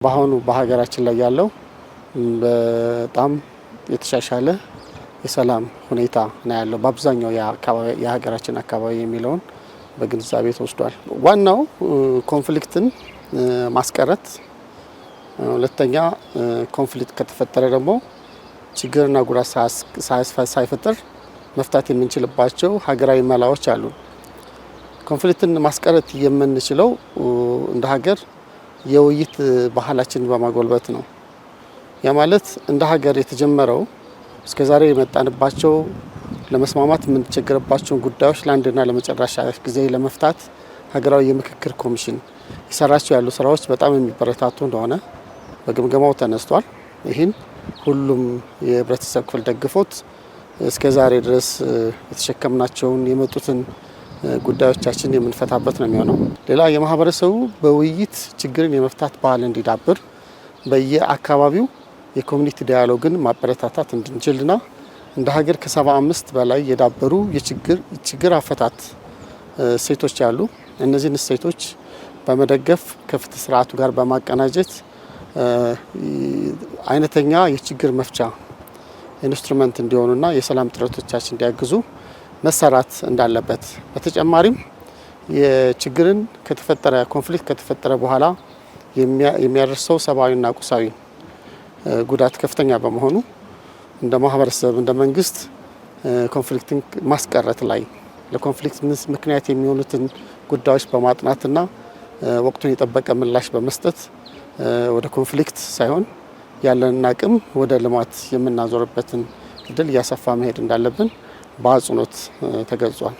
በአሁኑ በሀገራችን ላይ ያለው በጣም የተሻሻለ የሰላም ሁኔታ ነው ያለው በአብዛኛው የሀገራችን አካባቢ የሚለውን በግንዛቤ ተወስዷል። ዋናው ኮንፍሊክትን ማስቀረት፣ ሁለተኛ ኮንፍሊክት ከተፈጠረ ደግሞ ችግርና ጉዳት ሳይፈጠር መፍታት የምንችልባቸው ሀገራዊ መላዎች አሉ። ኮንፍሊክትን ማስቀረት የምንችለው እንደ ሀገር የውይይት ባህላችንን በማጎልበት ነው። ያ ማለት እንደ ሀገር የተጀመረው እስከዛሬ የመጣንባቸው ለመስማማት የምንቸገርባቸውን ጉዳዮች ለአንድና ለመጨረሻ ጊዜ ለመፍታት ሀገራዊ የምክክር ኮሚሽን የሰራቸው ያሉ ስራዎች በጣም የሚበረታቱ እንደሆነ በግምገማው ተነስቷል። ይህን ሁሉም የህብረተሰብ ክፍል ደግፎት እስከዛሬ ድረስ የተሸከምናቸውን የመጡትን ጉዳዮቻችን የምንፈታበት ነው የሚሆነው። ሌላ የማህበረሰቡ በውይይት ችግርን የመፍታት ባህል እንዲዳብር በየአካባቢው የኮሚኒቲ ዳያሎግን ማበረታታት እንድንችልና እንደ ሀገር ከ75 በላይ የዳበሩ የችግር አፈታት እሴቶች አሉ። እነዚህን እሴቶች በመደገፍ ከፍትህ ስርዓቱ ጋር በማቀናጀት አይነተኛ የችግር መፍቻ ኢንስትሩመንት እንዲሆኑና የሰላም ጥረቶቻችን እንዲያግዙ መሰራት እንዳለበት፣ በተጨማሪም የችግርን ኮንፍሊክት ከተፈጠረ በኋላ የሚያደርሰው ሰብአዊና ቁሳዊ ጉዳት ከፍተኛ በመሆኑ እንደ ማህበረሰብ እንደ መንግስት ኮንፍሊክትን ማስቀረት ላይ ለኮንፍሊክት ምክንያት የሚሆኑትን ጉዳዮች በማጥናትና ወቅቱን የጠበቀ ምላሽ በመስጠት ወደ ኮንፍሊክት ሳይሆን ያለንን አቅም ወደ ልማት የምናዞርበትን እድል እያሰፋ መሄድ እንዳለብን በአጽንኦት ተገልጿል።